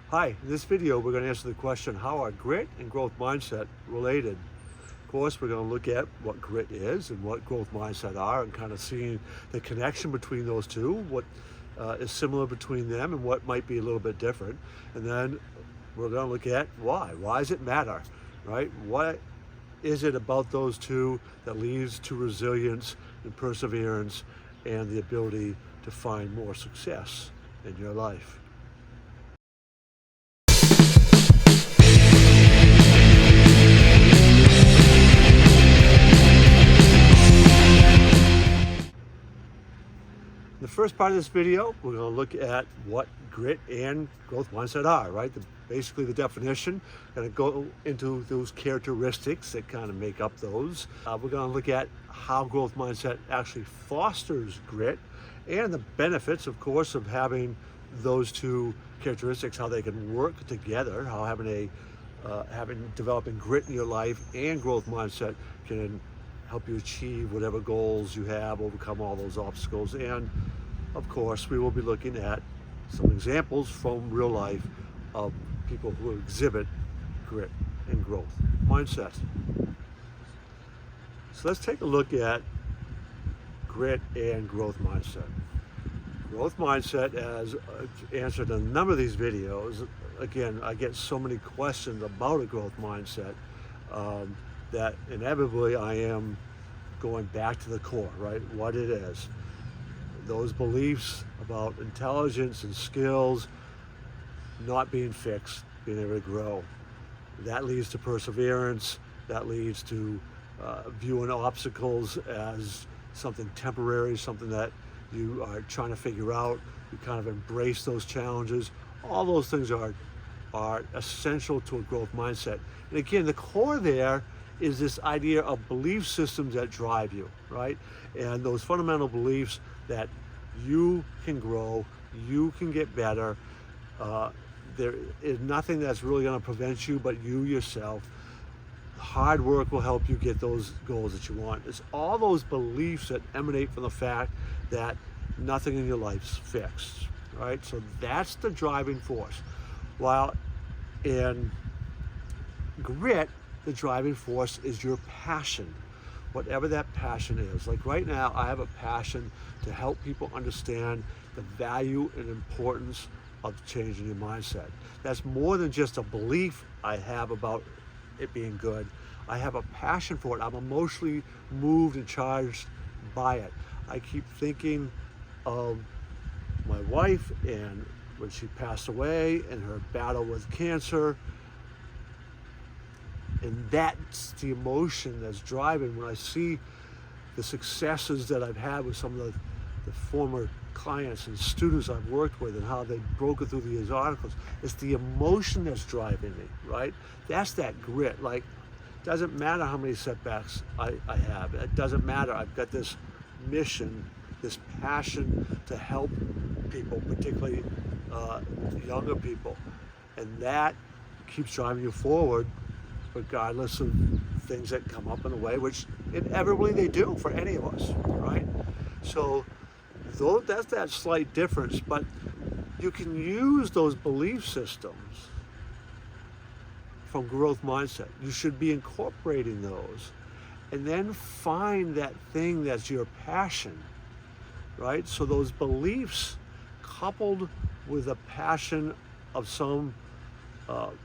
Hi, in this video we're going to answer the question, how are grit and growth mindset related? Of course, we're going to look at what grit is and what growth mindset are and kind of seeing the connection between those two, what is similar between them and what might be a little bit different. And then we're going to look at why. Why does it matter, right? What is it about those two that leads to resilience and perseverance and the ability to find more success in your life? The first part of this video, we're going to look at what grit and growth mindset are, right? Basically the definition, going to go into those characteristics that kind of make up those. We're going to look at how growth mindset actually fosters grit and the benefits, of course, of having those two characteristics, how they can work together, how developing grit in your life and growth mindset can help you achieve whatever goals you have, overcome all those obstacles. And of course, we will be looking at some examples from real life of people who exhibit grit and growth mindset. So let's take a look at grit and growth mindset. Growth mindset, as answered in a number of these videos, again, I get so many questions about a growth mindset that inevitably I am going back to the core, right? What it is. Those beliefs about intelligence and skills not being fixed, being able to grow. That leads to perseverance. That leads to viewing obstacles as something temporary, something that you are trying to figure out. You kind of embrace those challenges. All those things are essential to a growth mindset. And again, the core there is this idea of belief systems that drive you, right? And those fundamental beliefs that you can grow, you can get better. There is nothing that's really going to prevent you but you yourself. Hard work will help you get those goals that you want. It's all those beliefs that emanate from the fact that nothing in your life's fixed, right? So that's the driving force. While in grit, the driving force is your passion, whatever that passion is. Like right now, I have a passion to help people understand the value and importance of changing your mindset. That's more than just a belief I have about it being good. I have a passion for it. I'm emotionally moved and charged by it. I keep thinking of my wife and when she passed away and her battle with cancer. And that's the emotion that's driving when I see the successes that I've had with some of the former clients and students I've worked with and how they've broken through these articles. It's the emotion that's driving me, right? That's that grit. Like, doesn't matter how many setbacks I have. It doesn't matter. I've got this mission, this passion to help people, particularly younger people. And that keeps driving you forward regardless of things that come up in the way, which inevitably they do for any of us, right? So though that's that slight difference, but you can use those belief systems from growth mindset. You should be incorporating those and then find that thing that's your passion, right? So those beliefs coupled with a passion of some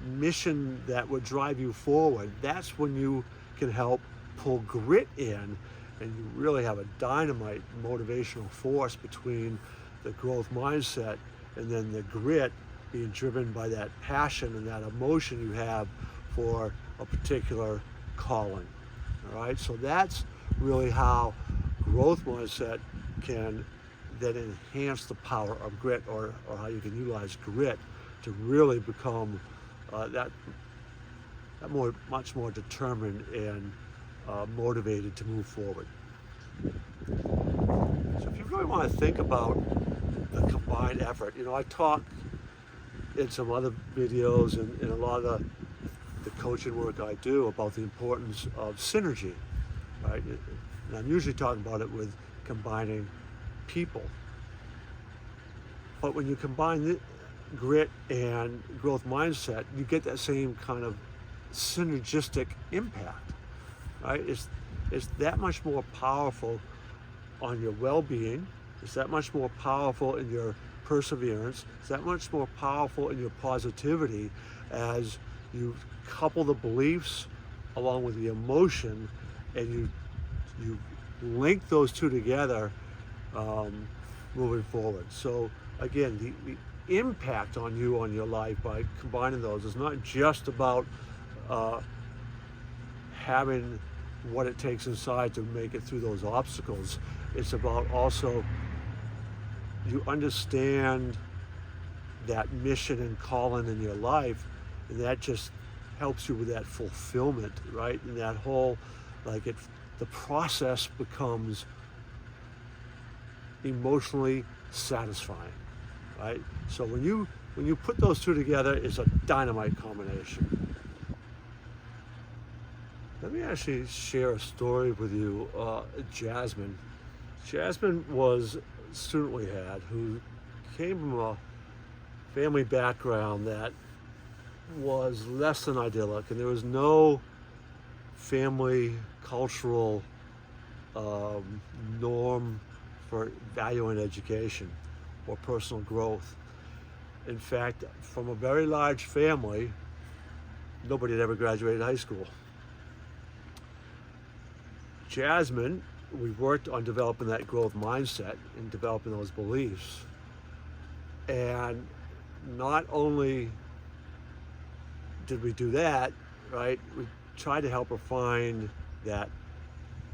mission that would drive you forward, that's when you can help pull grit in and you really have a dynamite motivational force between the growth mindset and then the grit being driven by that passion and that emotion you have for a particular calling. All right, so that's really how growth mindset can then enhance the power of grit, or how you can utilize grit to really become much more determined and motivated to move forward. So if you really want to think about the combined effort, I talk in some other videos and in a lot of the coaching work I do about the importance of synergy, right? And I'm usually talking about it with combining people. But when you combine grit and growth mindset, you get that same kind of synergistic impact, right? It's that much more powerful on your well-being. It's that much more powerful in your perseverance. It's that much more powerful in your positivity as you couple the beliefs along with the emotion, and you link those two together, moving forward. So again, the impact on you, on your life, by combining those is not just about having what it takes inside to make it through those obstacles. It's about also, you understand that mission and calling in your life, and that just helps you with that fulfillment, right? And that whole, the process becomes emotionally satisfying, right? So when you put those two together, it's a dynamite combination. Let me actually share a story with you. Jasmine was a student we had who came from a family background that was less than idyllic, and there was no family cultural norm for valuing education or personal growth. In fact, from a very large family, nobody had ever graduated high school. Jasmine, we worked on developing that growth mindset and developing those beliefs. And not only did we do that, right, we tried to help her find that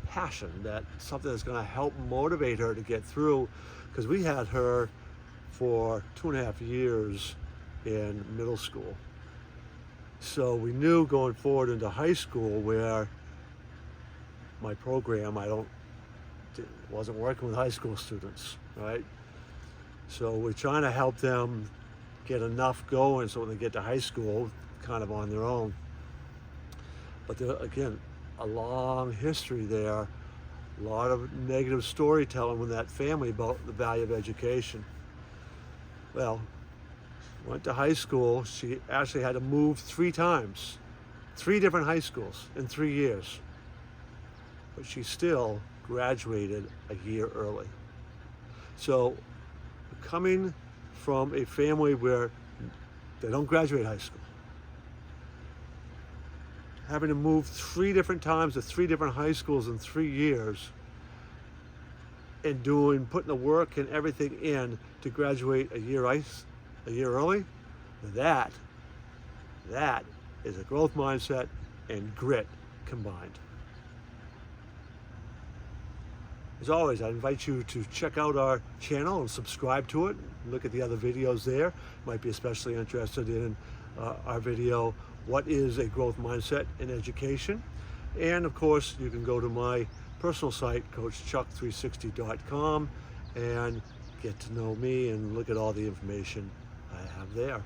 passion, that something that's going to help motivate her to get through, because we had her for 2.5 years in middle school. So we knew going forward into high school, where my program, wasn't working with high school students, right? So we're trying to help them get enough going so when they get to high school, kind of on their own. But there, again, a long history there, a lot of negative storytelling with that family about the value of education. Well, went to high school. She actually had to move 3 times, 3 different high schools in 3 years. But she still graduated a year early. So coming from a family where they don't graduate high school, having to move 3 different times to 3 different high schools in 3 years, and putting the work and everything in to graduate a year early, that is a growth mindset and grit combined. As always, I invite you to check out our channel and subscribe to it. Look at the other videos there. Might be especially interested in our video, what is a growth mindset in education? And of course, you can go to my personal site, CoachChuck360.com, and get to know me and look at all the information I have there.